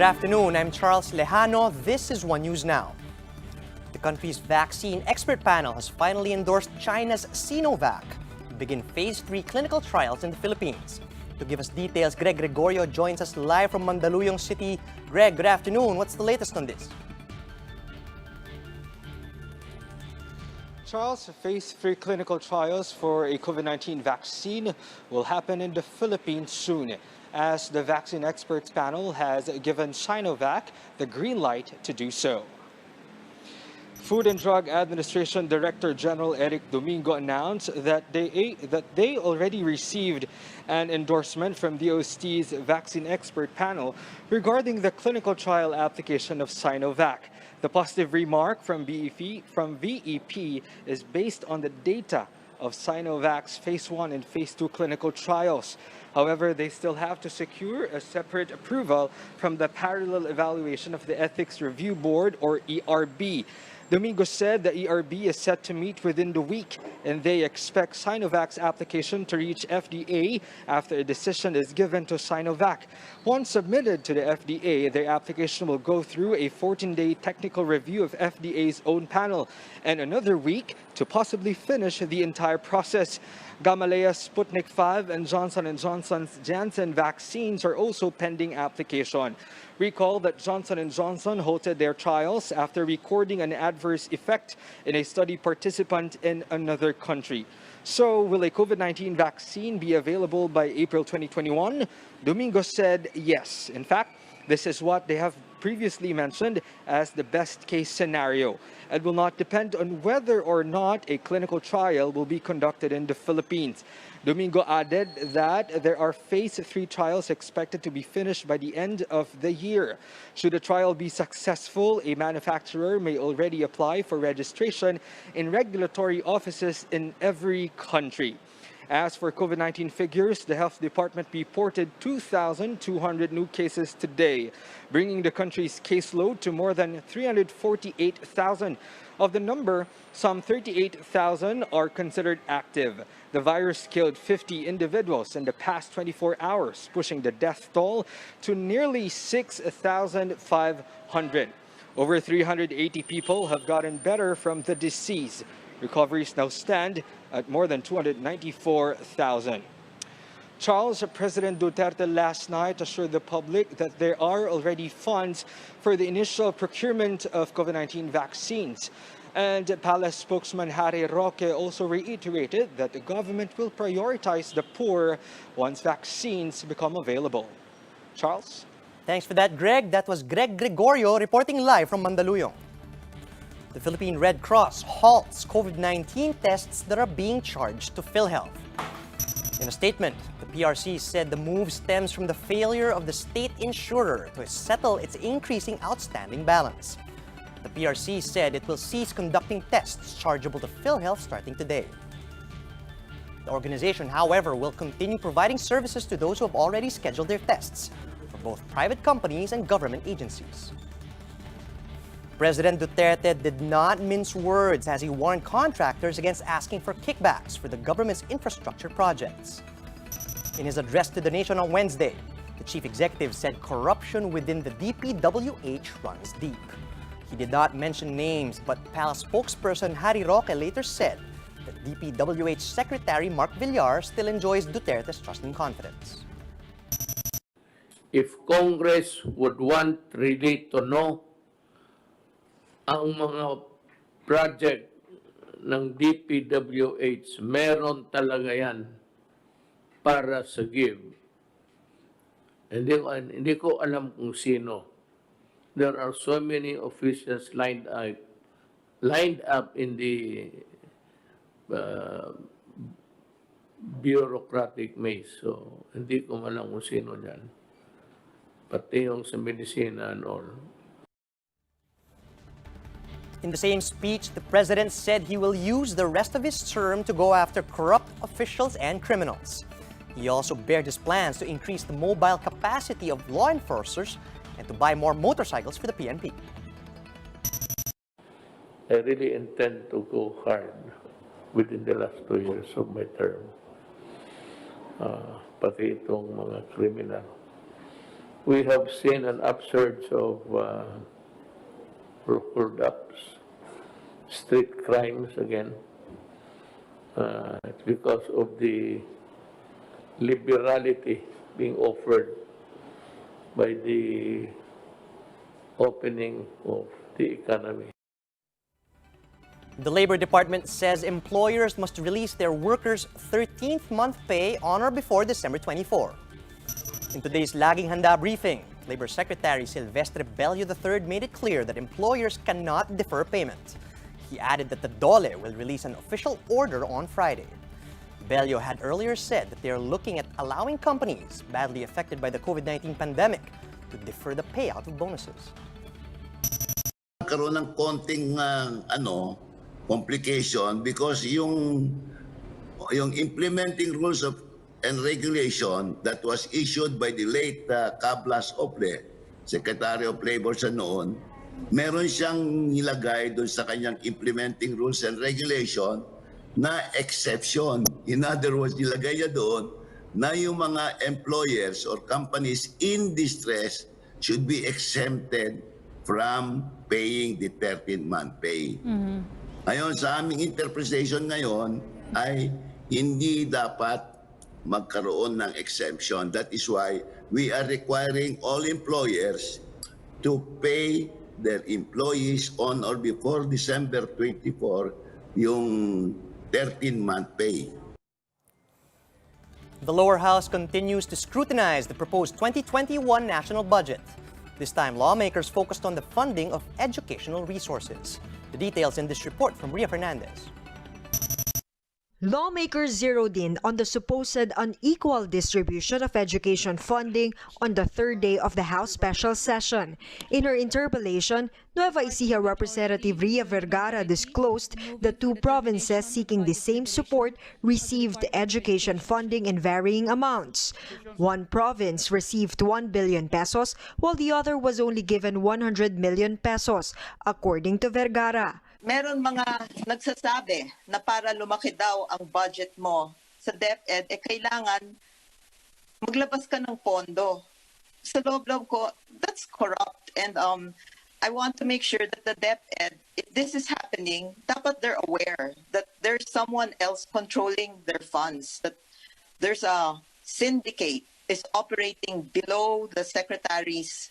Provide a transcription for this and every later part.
Good afternoon, I'm Charles Lejano. This is One News Now. The country's vaccine expert panel has finally endorsed China's Sinovac to begin phase 3 clinical trials in the Philippines. To give us details, Greg Gregorio joins us live from Mandaluyong City. Greg, good afternoon. What's the latest on this? Charles, phase 3 clinical trials for a COVID-19 vaccine will happen in the Philippines soon, as the vaccine experts panel has given Sinovac the green light to do so. Food and Drug Administration Director General Eric Domingo announced that they already received an endorsement from DOST's vaccine expert panel regarding the clinical trial application of Sinovac. The positive remark from VEP is based on the data of Sinovac's phase 1 and phase 2 clinical trials. However, they still have to secure a separate approval from the Parallel Evaluation of the Ethics Review Board, or ERB. Domingo said the ERB is set to meet within the week, and they expect Sinovac's application to reach FDA after a decision is given to Sinovac. Once submitted to the FDA, their application will go through a 14-day technical review of FDA's own panel and another week to possibly finish the entire process. Gamaleya's Sputnik 5 and Johnson & Johnson's Janssen vaccines are also pending application. Recall that Johnson & Johnson halted their trials after recording an adverse effect in a study participant in another country. So, will a COVID-19 vaccine be available by April 2021? Domingo said yes. In fact, this is what they have previously mentioned as the best-case scenario. It will not depend on whether or not a clinical trial will be conducted in the Philippines. Domingo added that there are phase 3 trials expected to be finished by the end of the year. Should the trial be successful, a manufacturer may already apply for registration in regulatory offices in every country. As for COVID-19 figures, the Health Department reported 2,200 new cases today, bringing the country's caseload to more than 348,000. Of the number, some 38,000 are considered active. The virus killed 50 individuals in the past 24 hours, pushing the death toll to nearly 6,500. Over 380 people have gotten better from the disease. Recoveries now stand at more than 294,000. Charles, President Duterte last night assured the public that there are already funds for the initial procurement of COVID-19 vaccines. And Palace spokesman Harry Roque also reiterated that the government will prioritize the poor once vaccines become available. Charles? Thanks for that, Greg. That was Greg Gregorio reporting live from Mandaluyong. The Philippine Red Cross halts COVID-19 tests that are being charged to PhilHealth. In a statement, the PRC said the move stems from the failure of the state insurer to settle its increasing outstanding balance. The PRC said it will cease conducting tests chargeable to PhilHealth starting today. The organization, however, will continue providing services to those who have already scheduled their tests for both private companies and government agencies. President Duterte did not mince words as he warned contractors against asking for kickbacks for the government's infrastructure projects. In his address to the nation on Wednesday, the chief executive said corruption within the DPWH runs deep. He did not mention names, but Palace spokesperson Harry Roque later said that DPWH Secretary Mark Villar still enjoys Duterte's trust and confidence. If Congress would want really to know ang mga project ng DPWH, meron talaga yan para sa give. Hindi ko alam kung sino. There are so many officials lined up in the bureaucratic maze. So, hindi ko alam kung sino yan. Pati yung sa medicina and all. In the same speech, the president said he will use the rest of his term to go after corrupt officials and criminals. He also bared his plans to increase the mobile capacity of law enforcers and to buy more motorcycles for the PNP. I really intend to go hard within the last 2 years of my term. Pati itong mga criminal. we have seen an upsurge of products, street crimes again. It's because of the liberality being offered by the opening of the economy. The Labor Department says employers must release their workers' 13th month pay on or before December 24. In today's Laging Handa briefing, Labor Secretary Silvestre Bello III made it clear that employers cannot defer payment. He added that the DOLE will release an official order on Friday. Bello had earlier said that they are looking at allowing companies badly affected by the COVID-19 pandemic to defer the payout of bonuses. Karoon ng konting complication because yung implementing rules of and regulation that was issued by the late Cablas Ople, Secretary of Labor sa noon, meron siyang nilagay doon sa kanyang implementing rules and regulation na exception. In other words, nilagay niya doon na yung mga employers or companies in distress should be exempted from paying the 13th-month pay. Ngayon, sa aming interpretation ngayon ay hindi dapat magkaroon ng exemption. That is why we are requiring all employers to pay their employees on or before December 24 yung 13th-month pay. The lower house continues to scrutinize the proposed 2021 national budget. This time, lawmakers focused on the funding of educational resources. The details in this report from Ria Fernandez. Lawmakers zeroed in on the supposed unequal distribution of education funding on the third day of the House special session. In her interpellation, Nueva Ecija Representative Ria Vergara disclosed the two provinces seeking the same support received education funding in varying amounts. One province received 1 billion pesos while the other was only given 100 million pesos, according to Vergara. Meron mga nagsasabi na para lumaki daw ang budget mo sa DepEd, kailangan maglabas ka ng pondo. Sa loob-loob ko, that's corrupt. And I want to make sure that the DepEd, if this is happening, dapat they're aware that there's someone else controlling their funds, that there's a syndicate is operating below the secretaries.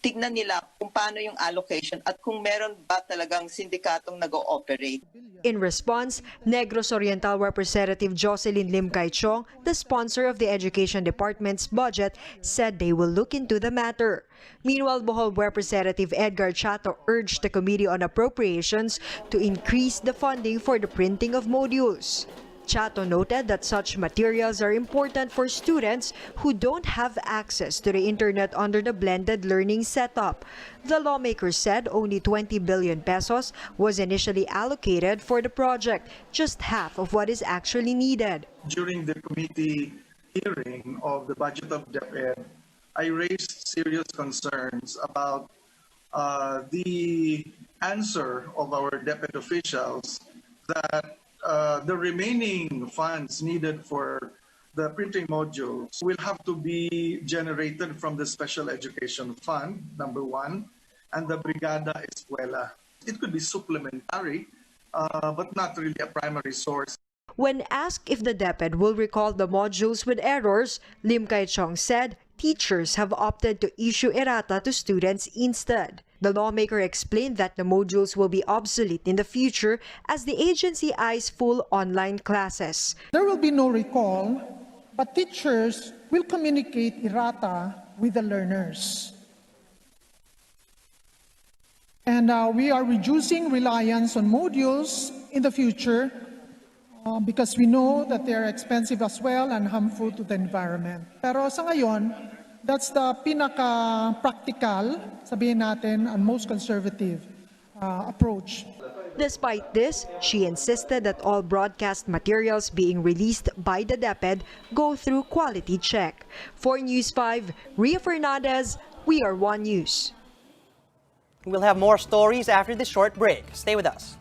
Tignan nila kung paano yung allocation at kung meron ba talagang sindikatong nag-ooperate. In response, Negros Oriental Representative Jocelyn Lim Caichong, the sponsor of the Education Department's budget, said they will look into the matter. Meanwhile, Bohol Representative Edgar Chato urged the Committee on Appropriations to increase the funding for the printing of modules. Chato noted that such materials are important for students who don't have access to the internet under the blended learning setup. The lawmakers said only 20 billion pesos was initially allocated for the project, just half of what is actually needed. During the committee hearing of the budget of DepEd, I raised serious concerns about the answer of our DepEd officials that the remaining funds needed for the printing modules will have to be generated from the Special Education Fund, number one, and the Brigada Escuela. It could be supplementary, but not really a primary source. When asked if the DepEd will recall the modules with errors, Lim Caichong said teachers have opted to issue errata to students instead. The lawmaker explained that the modules will be obsolete in the future as the agency eyes full online classes. There will be no recall, but teachers will communicate errata with the learners. And we are reducing reliance on modules in the future because we know that they are expensive as well and harmful to the environment. Pero sa ngayon, that's the pinaka-practical, sabihin natin, and most conservative approach. Despite this, she insisted that all broadcast materials being released by the DepEd go through quality check. For News 5, Ria Fernandez, We Are One News. We'll have more stories after this short break. Stay with us.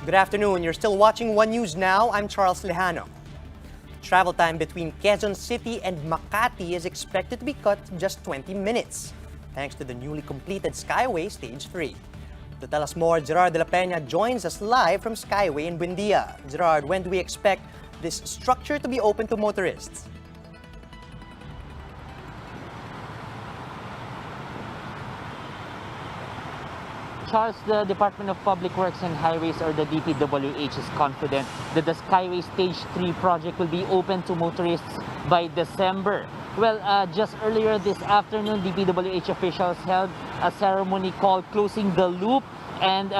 Good afternoon. You're still watching One News Now. I'm Charles Lejano. Travel time between Quezon City and Makati is expected to be cut to just 20 minutes, thanks to the newly completed Skyway Stage 3. To tell us more, Gerard de la Peña joins us live from Skyway in Buendia. Gerard, when do we expect this structure to be open to motorists? Charles, the Department of Public Works and Highways, or the DPWH, is confident that the Skyway Stage 3 project will be open to motorists by December. Well, just earlier this afternoon, DPWH officials held a ceremony called Closing the Loop, and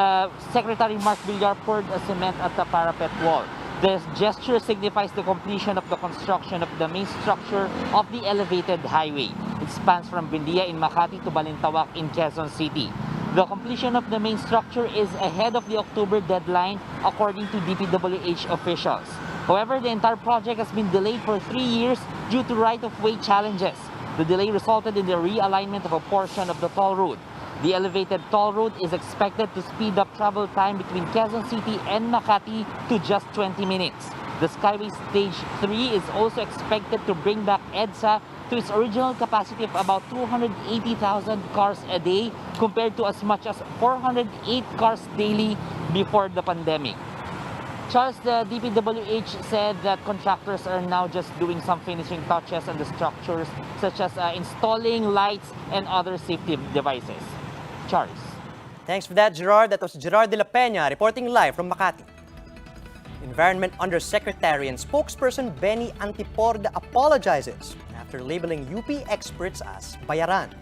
Secretary Mark Villar poured a cement at the parapet wall. This gesture signifies the completion of the construction of the main structure of the elevated highway. It spans from Buendia in Makati to Balintawak in Quezon City. The completion of the main structure is ahead of the October deadline, according to DPWH officials. However, the entire project has been delayed for 3 years due to right-of-way challenges. The delay resulted in the realignment of a portion of the toll road. The elevated toll road is expected to speed up travel time between Quezon City and Makati to just 20 minutes. The Skyway Stage 3 is also expected to bring back EDSA to its original capacity of about 280,000 cars a day, compared to as much as 408 cars daily before the pandemic. Charles, the DPWH said that contractors are now just doing some finishing touches on the structures, such as installing lights and other safety devices. Charles. Thanks for that, Gerard. That was Gerard de la Peña reporting live from Makati. Environment Undersecretary and spokesperson Benny Antiporda apologizes after labeling UP experts as bayaran.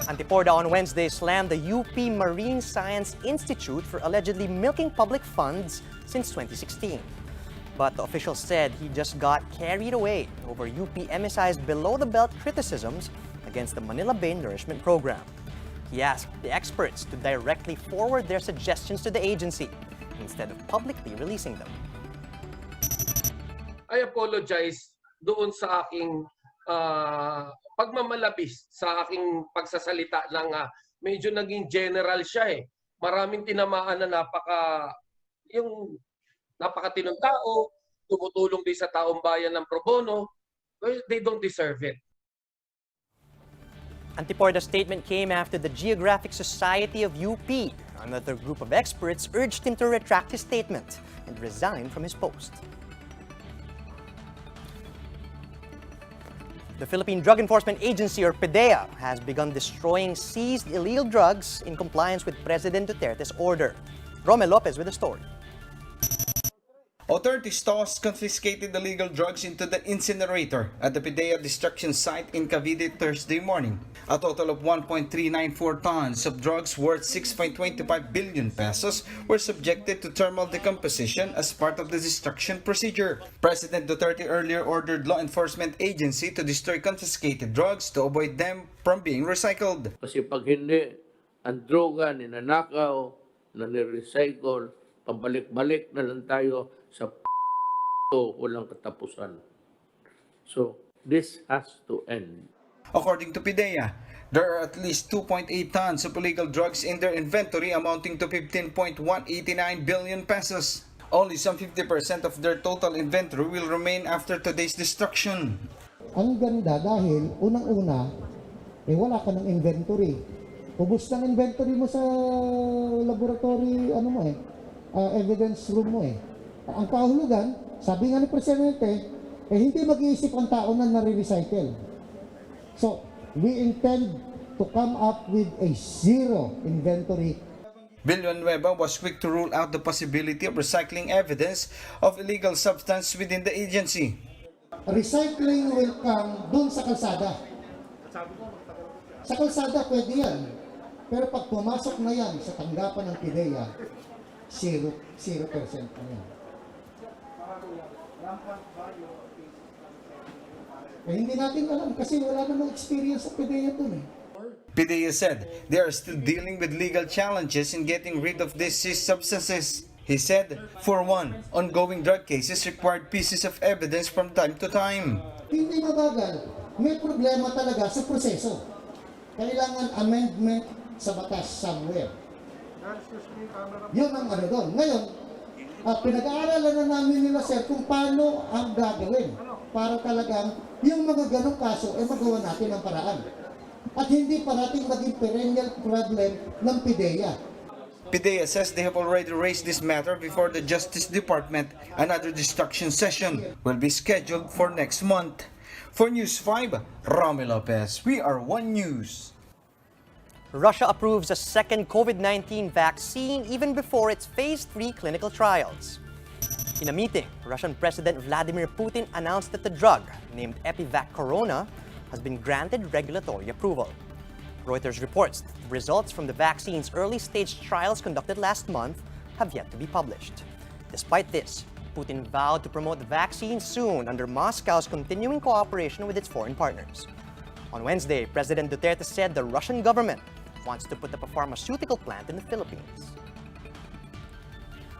Antiporda on Wednesday slammed the UP Marine Science Institute for allegedly milking public funds since 2016. But the official said he just got carried away over UP MSI's below-the-belt criticisms against the Manila Bay Nourishment Program. He asked the experts to directly forward their suggestions to the agency instead of publicly releasing them. I apologize doon sa aking pagmamalabis, sa aking pagsasalita ng medyo naging general siya eh. Maraming tinamaan na napakatinong tao, tumutulong din sa taong bayan ng pro bono. Well, they don't deserve it. Antiporda's statement came after the Geographic Society of UP, another group of experts, urged him to retract his statement and resign from his post. The Philippine Drug Enforcement Agency, or PDEA, has begun destroying seized illegal drugs in compliance with President Duterte's order. Romel Lopez with the story. Authorities tossed confiscated illegal drugs into the incinerator at the PDEA destruction site in Cavite Thursday morning. A total of 1.394 tons of drugs worth 6.25 billion pesos were subjected to thermal decomposition as part of the destruction procedure. President Duterte earlier ordered law enforcement agency to destroy confiscated drugs to avoid them from being recycled. Kasi pag hindi, ang droga ninanakaw, nanirecycle, pabalik-balik na lang tayo sa walang katapusan. So, this has to end. According to PDEA, there are at least 2.8 tons of illegal drugs in their inventory amounting to 15.189 billion pesos. Only some 50% of their total inventory will remain after today's destruction. Ang ganda dahil unang-una, wala ka ng inventory. Ubus ng inventory mo sa laboratory, evidence room mo eh. Ang kahulugan, sabi nga ni Presidente, hindi mag-iisip ang tao na nare-recycle. So, we intend to come up with a zero inventory. Villanueva was quick to rule out the possibility of recycling evidence of illegal substance within the agency. Recycling will come dun sa kalsada. Sa kalsada pwede yan. Pero pag pumasok na yan sa tanggapan ng PDEA, 0% na yan. Hindi natin alam kasi wala namang experience sa PDEA dun eh. PDEA said they are still dealing with legal challenges in getting rid of these seized substances. He said, for one, ongoing drug cases required pieces of evidence from time to time. Hindi mabagal. May problema talaga sa proseso. Kailangan amendment sa batas somewhere. Yun ang ano doon. Ngayon, pinag-aaralan na namin nila, sir, kung paano ang gagawin para talagang yung mga ganong kaso ay magawa natin ng paraan. At hindi parating maging perennial problem ng PIDEA. PIDEA says they have already raised this matter before the Justice Department. Another destruction session will be scheduled for next month. For News 5, Romy Lopez. We are One News. Russia approves a second COVID-19 vaccine even before its phase 3 clinical trials. In a meeting, Russian President Vladimir Putin announced that the drug, named Epivac Corona, has been granted regulatory approval. Reuters reports that the results from the vaccine's early-stage trials conducted last month have yet to be published. Despite this, Putin vowed to promote the vaccine soon under Moscow's continuing cooperation with its foreign partners. On Wednesday, President Duterte said the Russian government wants to put up a pharmaceutical plant in the Philippines.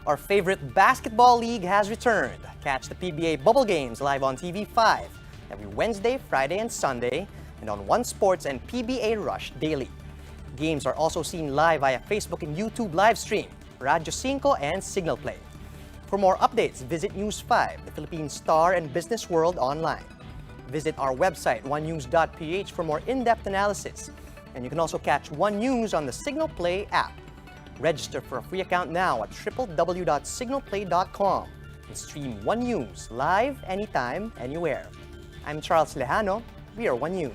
Our favorite basketball league has returned. Catch the PBA Bubble Games live on TV5 every Wednesday, Friday, and Sunday, and on One Sports and PBA Rush daily. Games are also seen live via Facebook and YouTube live stream, Radyo 5, and Signal Play. For more updates, visit News 5, the Philippine Star and Business World online. Visit our website, onenews.ph, for more in-depth analysis. And you can also catch One News on the Signal Play app. Register for a free account now at www.signalplay.com and stream One News live anytime, anywhere. I'm Charles Lejano. We are One News.